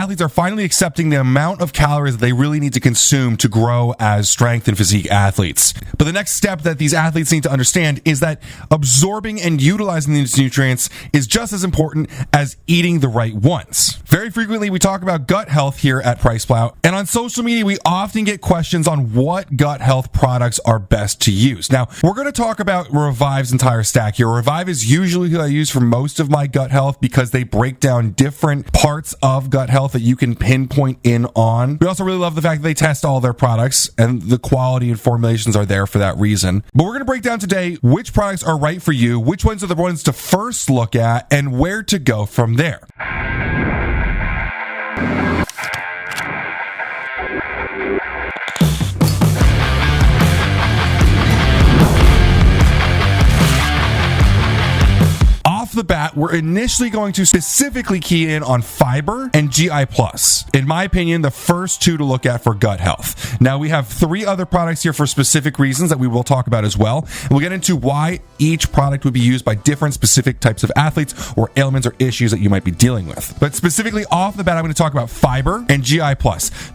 athletes are finally accepting the amount of calories that they really need to consume to grow as strength and physique athletes. But the next step that these athletes need to understand is that absorbing and utilizing these nutrients is just as important as eating the right ones. Very frequently, we talk about gut health here at PricePlow, and on social media, we often get questions on what gut health products are best to use. Now, we're going to talk about Revive's entire stack here. Revive is usually who I use for most of my gut health because they break down different parts of gut health that you can pinpoint in on. We also really love the fact that they test all their products and the quality and formulations are there for that reason. But we're going to break down today which products are right for you, which ones are the ones to first look at, and where to go from there. The bat, we're initially going to specifically key in on fiber and GI+. In my opinion, the first two to look at for gut health. Now, we have 3 other products here for specific reasons that we will talk about as well. And we'll get into why each product would be used by different specific types of athletes or ailments or issues that you might be dealing with. But specifically off the bat, I'm going to talk about fiber and GI+,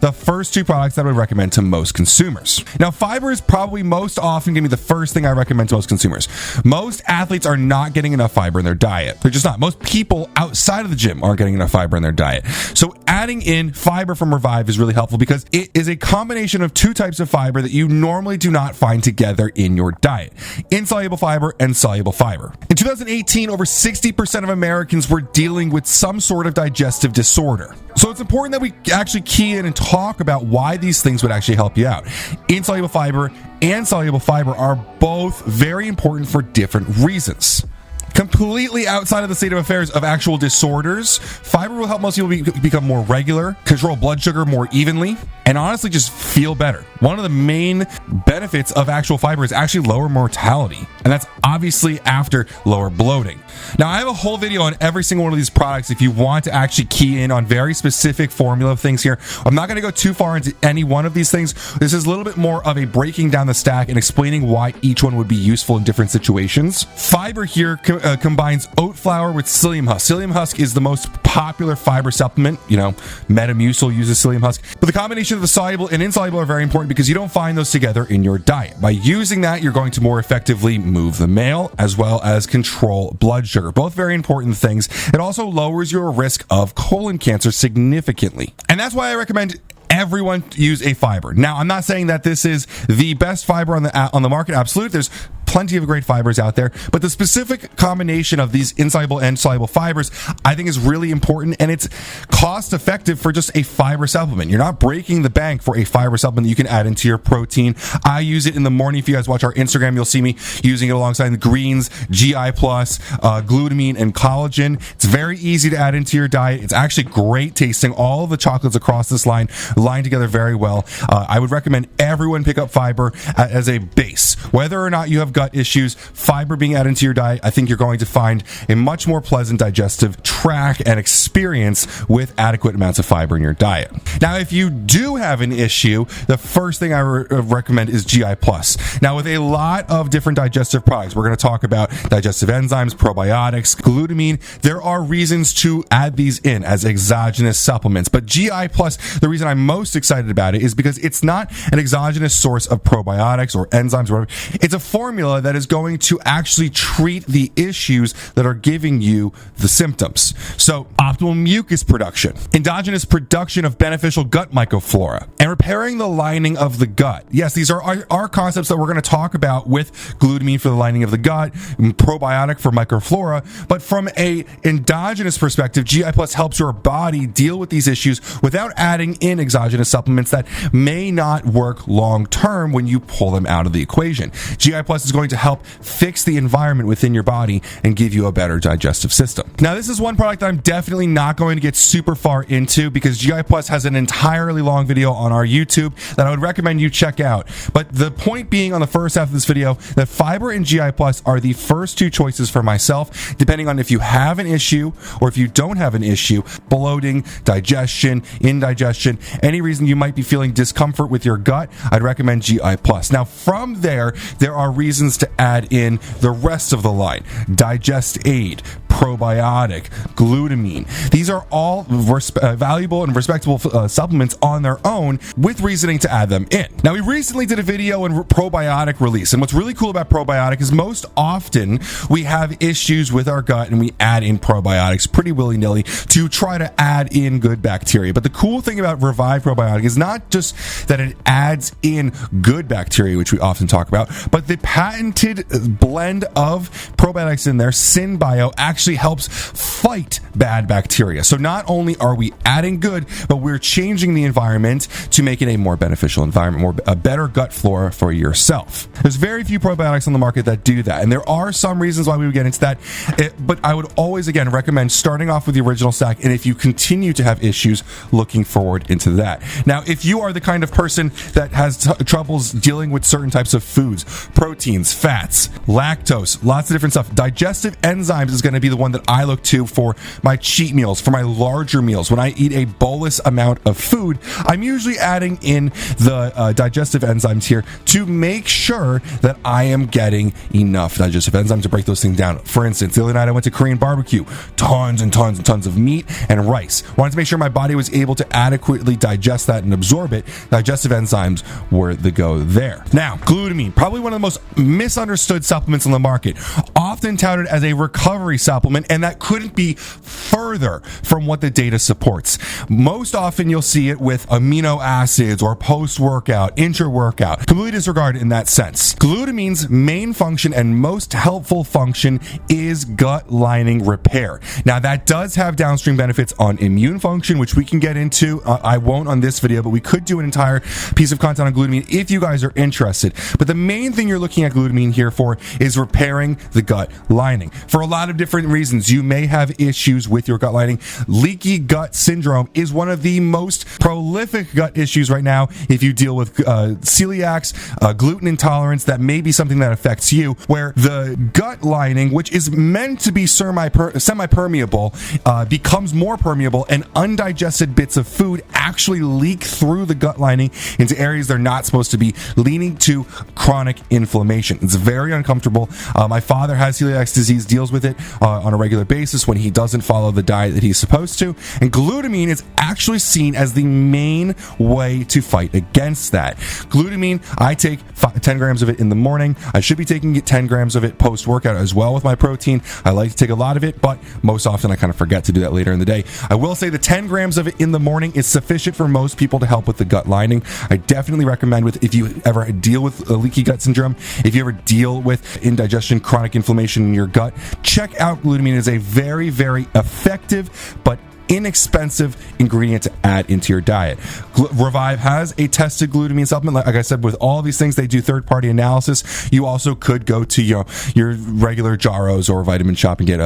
the first 2 products that I would recommend to most consumers. Now, fiber is probably most often going to be the first thing I recommend to most consumers. Most athletes are not getting enough fiber in their diet. They're just not. Most people outside of the gym aren't getting enough fiber in their diet. So adding in fiber from Revive is really helpful because it is a combination of 2 types of fiber that you normally do not find together in your diet: insoluble fiber and soluble fiber. In 2018, over 60% of Americans were dealing with some sort of digestive disorder. So it's important that we actually key in and talk about why these things would actually help you out. Insoluble fiber and soluble fiber are both very important for different reasons. Completely outside of the state of affairs of actual disorders, fiber will help most people become more regular, control blood sugar more evenly, and honestly just feel better. One of the main benefits of actual fiber is actually lower mortality, and that's obviously after lower bloating. Now, I have a whole video on every single one of these products if you want to actually key in on very specific formula of things here. I'm not going to go too far into any one of these things. This is a little bit more of a breaking down the stack and explaining why each one would be useful in different situations. Fiber here combines oat flour with psyllium husk. Psyllium husk is the most popular fiber supplement. Metamucil uses psyllium husk. But the combination of the soluble and insoluble are very important because you don't find those together in your diet. By using that, you're going to more effectively move the mail as well as control blood sugar. Both very important things. It also lowers your risk of colon cancer significantly. And that's why I recommend everyone use a fiber. Now, I'm not saying that this is the best fiber on the market. Absolutely. There's plenty of great fibers out there, but the specific combination of these insoluble and soluble fibers I think is really important, and it's cost effective for just a fiber supplement. You're not breaking the bank for a fiber supplement that you can add into your protein. I use it in the morning. If you guys watch our Instagram, you'll see me using it alongside the greens, GI+, glutamine, and collagen. It's very easy to add into your diet. It's actually great tasting. All of the chocolates across this line together very well. I would recommend everyone pick up fiber as a base. Whether or not you have gut issues, fiber being added into your diet, I think you're going to find a much more pleasant digestive tract and experience with adequate amounts of fiber in your diet. Now, if you do have an issue, the first thing I recommend is GI+. Now, with a lot of different digestive products, we're going to talk about digestive enzymes, probiotics, glutamine. There are reasons to add these in as exogenous supplements, but GI+, the reason I'm most excited about it is because it's not an exogenous source of probiotics or enzymes or whatever. It's a formula that is going to actually treat the issues that are giving you the symptoms. So, optimal mucus production, endogenous production of beneficial gut microflora, and repairing the lining of the gut. Yes, these are our concepts that we're going to talk about with glutamine for the lining of the gut, probiotic for microflora, but from a endogenous perspective, GI Plus helps your body deal with these issues without adding in exogenous supplements that may not work long term when you pull them out of the equation. GI Plus is going to help fix the environment within your body and give you a better digestive system. Now, this is one product that I'm definitely not going to get super far into because GI Plus has an entirely long video on our YouTube that I would recommend you check out. But the point being on the first half of this video that fiber and GI Plus are the first two choices for myself, depending on if you have an issue or if you don't have an issue, bloating, digestion, indigestion, any reason you might be feeling discomfort with your gut, I'd recommend GI Plus. Now, from there are reasons to add in the rest of the line. Digest Aid, probiotic, glutamine. These are all valuable and respectable supplements on their own, with reasoning to add them in. Now, we recently did a video on probiotic release, and what's really cool about probiotic is most often we have issues with our gut and we add in probiotics pretty willy-nilly to try to add in good bacteria. But the cool thing about Revive Probiotic is not just that it adds in good bacteria, which we often talk about, but the patented blend of probiotics in there, SynBio, actually helps fight bad bacteria. So not only are we adding good, but we're changing the environment to make it a more beneficial environment, a better gut flora for yourself. There's very few probiotics on the market that do that, and there are some reasons why we would get into that, but I would always, again, recommend starting off with the original stack, and if you continue to have issues, looking forward into that. Now, if you are the kind of person that has troubles dealing with certain types of foods, proteins, fats, lactose, lots of different stuff, digestive enzymes is going to be the one that I look to for my cheat meals, for my larger meals. When I eat a bolus amount of food, I'm usually adding in the digestive enzymes here to make sure that I am getting enough digestive enzymes to break those things down. For instance, the other night I went to Korean barbecue, tons and tons and tons of meat and rice. Wanted to make sure my body was able to adequately digest that and absorb it. Digestive enzymes were the go there. Now, glutamine, probably one of the most misunderstood supplements on the market, often touted as a recovery supplement, and that couldn't be further from what the data supports. Most often you'll see it with amino acids or post-workout, intra-workout. Completely disregarded in that sense. Glutamine's main function and most helpful function is gut lining repair. Now, that does have downstream benefits on immune function, which we can get into. I won't on this video, but we could do an entire piece of content on glutamine if you guys are interested. But the main thing you're looking at glutamine here for is repairing the gut lining. For a lot of different reasons, you may have issues with your gut lining. Leaky gut syndrome is one of the most prolific gut issues right now. If you deal with celiacs, gluten intolerance, that may be something that affects you, where the gut lining, which is meant to be semi-permeable, becomes more permeable, and undigested bits of food actually leak through the gut lining into areas they're not supposed to be, leading to chronic inflammation. It's very uncomfortable. My father has celiac disease, deals with it on a regular basis when he doesn't follow the diet that he's supposed to, and glutamine is actually seen as the main way to fight against that. Glutamine, I take 10 grams of it in the morning. I should be taking 10 grams of it post-workout as well with my protein. I like to take a lot of it, but most often I kind of forget to do that later in the day. I will say the 10 grams of it in the morning is sufficient for most people to help with the gut lining. I definitely recommend if you ever deal with leaky gut syndrome, if you ever deal with indigestion, chronic inflammation in your gut, check out glutamine. It is a very, very effective but inexpensive ingredient to add into your diet. Revive has a tested glutamine supplement. Like I said, with all of these things, they do third-party analysis. You also could go to your regular Jarrows or Vitamin Shop and get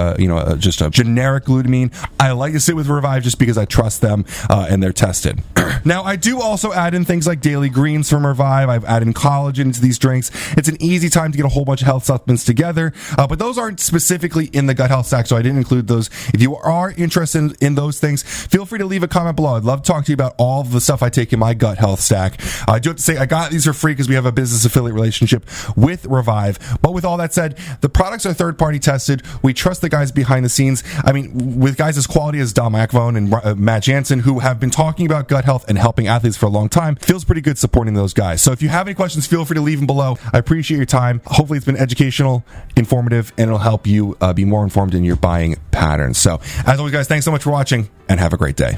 just a generic glutamine. I like to sit with Revive just because I trust them and they're tested. Now, I do also add in things like daily greens from Revive. I've added in collagen into these drinks. It's an easy time to get a whole bunch of health supplements together, but those aren't specifically in the gut health stack, so I didn't include those. If you are interested in those things, feel free to leave a comment below. I'd love to talk to you about all of the stuff I take in my gut health stack. I do have to say I got these for free because we have a business affiliate relationship with Revive. But with all that said, the products are third-party tested. We trust the guys behind the scenes. I mean, with guys as quality as Dom Akvone and Matt Jansen, who have been talking about gut health and helping athletes for a long time, feels pretty good supporting those guys. So if you have any questions, feel free to leave them below. I appreciate your time. Hopefully it's been educational, informative, and it'll help you be more informed in your buying patterns. So as always, guys, thanks so much for watching, and have a great day.